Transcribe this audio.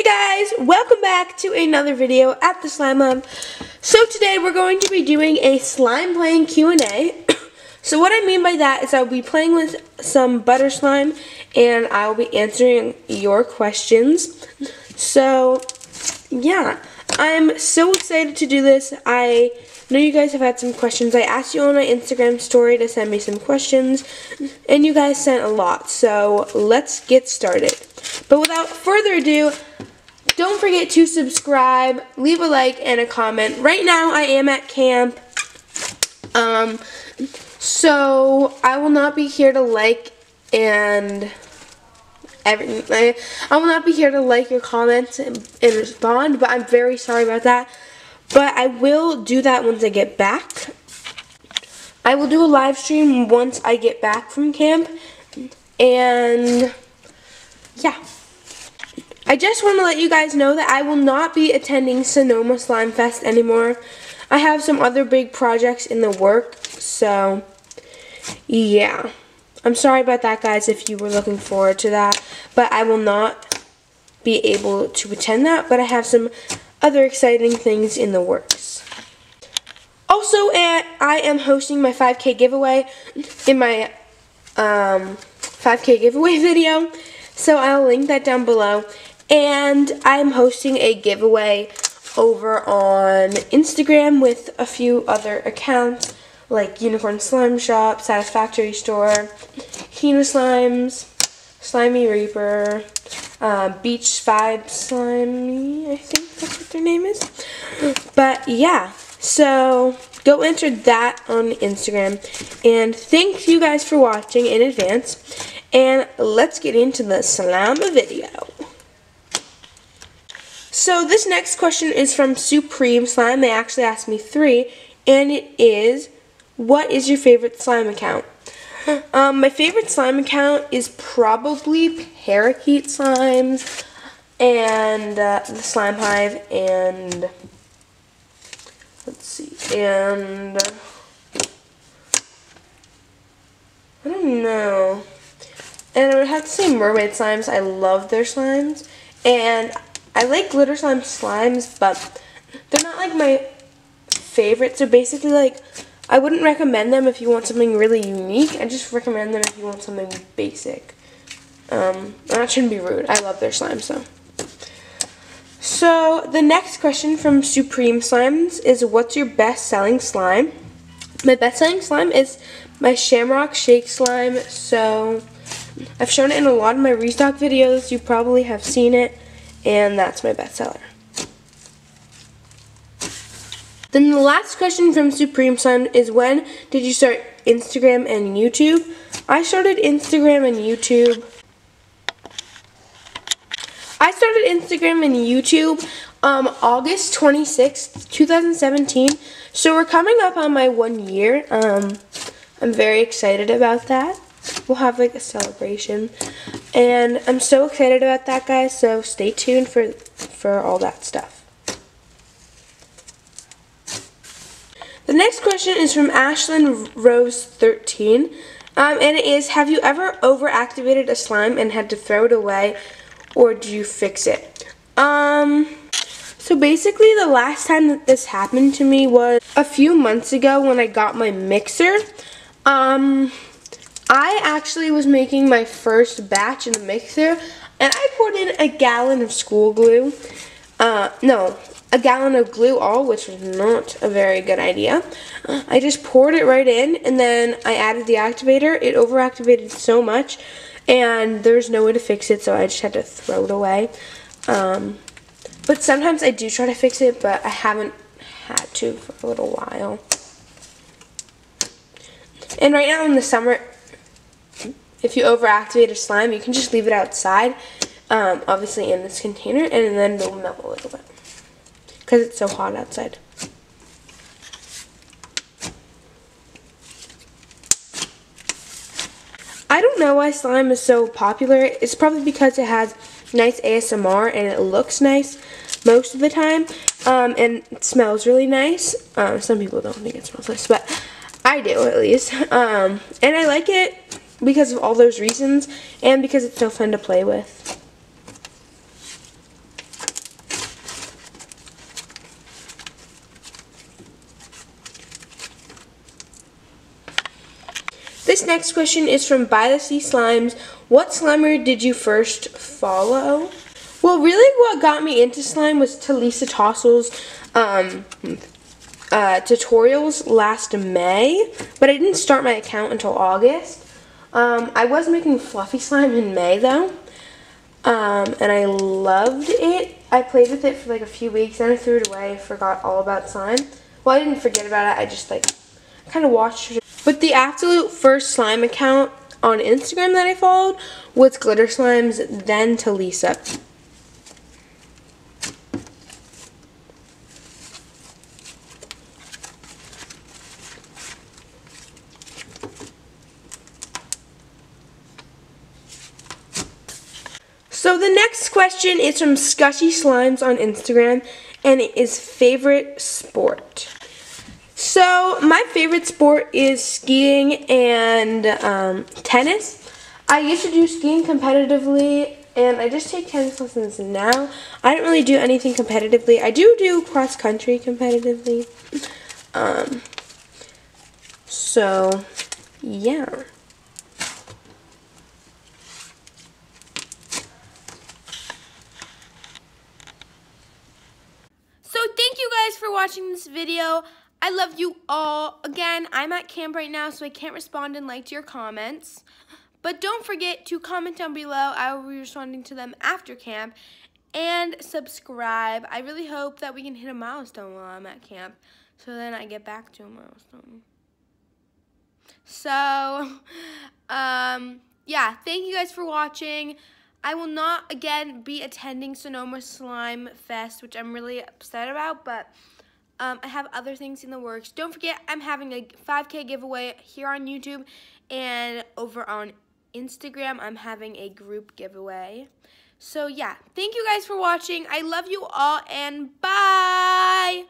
Guys, welcome back to another video at the Slime Lab. So today we're going to be doing a slime playing Q&A. So what I mean by that is I'll be playing with some butter slime and I will be answering your questions. So yeah, I'm so excited to do this. I know you guys have had some questions. I asked you on my Instagram story to send me some questions and you guys sent a lot. So let's get started. But without further ado, don't forget to subscribe, leave a like, and a comment. Right now, I am at camp, so I will not be here to like and everything. I will not be here to like your comments and respond, but I'm very sorry about that. But I will do that once I get back. I will do a live stream once I get back from camp, and yeah. I just want to let you guys know that I will not be attending Sonoma Slime Fest anymore. I have some other big projects in the works, so yeah. I'm sorry about that, guys, if you were looking forward to that, but I will not be able to attend that, but I have some other exciting things in the works. Also, I am hosting my 5K giveaway in my 5K giveaway video, so I'll link that down below. And I'm hosting a giveaway over on Instagram with a few other accounts like Unicorn Slime Shop, Satisfactory Store, Hina Slimes, Slimy Reaper, Beach Vibe Slimy, I think that's what their name is. But yeah, so go enter that on Instagram. And thank you guys for watching in advance. And let's get into the slime video. So this next question is from Supreme Slime. They actually asked me 3, and it is, what is your favorite slime account? My favorite slime account is probably Parakeet Slimes and the Slime Hive, and let's see, and I don't know. And I would have to say Mermaid Slimes. I love their slimes, and I like Glitter Slime slimes, but they're not like my favorite. So basically, like, I wouldn't recommend them if you want something really unique. I just recommend them if you want something basic. That shouldn't be rude. I love their slimes, though. So the next question from Supreme Slimes is, what's your best-selling slime? My best-selling slime is my Shamrock Shake slime. So I've shown it in a lot of my restock videos. You probably have seen it. And that's my bestseller. Then the last question from Supreme Slime is, when did you start Instagram and YouTube? I started Instagram and YouTube. August 26th, 2017. So we're coming up on my 1 year. I'm very excited about that. We'll have like a celebration, and I'm so excited about that, guys, so stay tuned for all that stuff. The next question is from Ashlyn Rose 13, and it is, have you ever overactivated a slime and had to throw it away, or do you fix it? So basically the last time that this happened to me was a few months ago when I got my mixer. I actually was making my first batch in the mixer, and I poured in a gallon of school glue. No, a gallon of glue all, which was not a very good idea. I just poured it right in, and then I added the activator. It overactivated so much, and there's no way to fix it, so I just had to throw it away. But sometimes I do try to fix it, but I haven't had to for a little while. And right now in the summer, if you overactivate a slime, you can just leave it outside, obviously in this container, and then it'll melt a little bit because it's so hot outside. I don't know why slime is so popular. It's probably because it has nice ASMR and it looks nice most of the time, and it smells really nice. Some people don't think it smells nice, but I do, at least. And I like it because of all those reasons, and because it's so fun to play with. This next question is from By the Sea Slimes. What Slimer did you first follow? Well, really what got me into slime was Talisa Tossel's tutorials last May, but I didn't start my account until August. I was making fluffy slime in May though, and I loved it. I played with it for like a few weeks, then I threw it away, forgot all about slime. Well, I didn't forget about it, I just like kind of watched it. But the absolute first slime account on Instagram that I followed was Glitter Slimes, then Talisa. So the next question is from Scushy Slimes on Instagram, and it is favorite sport. So my favorite sport is skiing and tennis. I used to do skiing competitively, and I just take tennis lessons now. I don't really do anything competitively. I do cross country competitively. So yeah. So thank you guys for watching this video. I love you all. Again, I'm at camp right now, so I can't respond and like to your comments. But don't forget to comment down below. I will be responding to them after camp. And subscribe. I really hope that we can hit a milestone while I'm at camp, so then I get back to a milestone. So, yeah, thank you guys for watching. I will not, again, be attending Sonoma Slime Fest, which I'm really upset about, but I have other things in the works. Don't forget, I'm having a 5K giveaway here on YouTube, and over on Instagram, I'm having a group giveaway. So, yeah, thank you guys for watching. I love you all, and bye!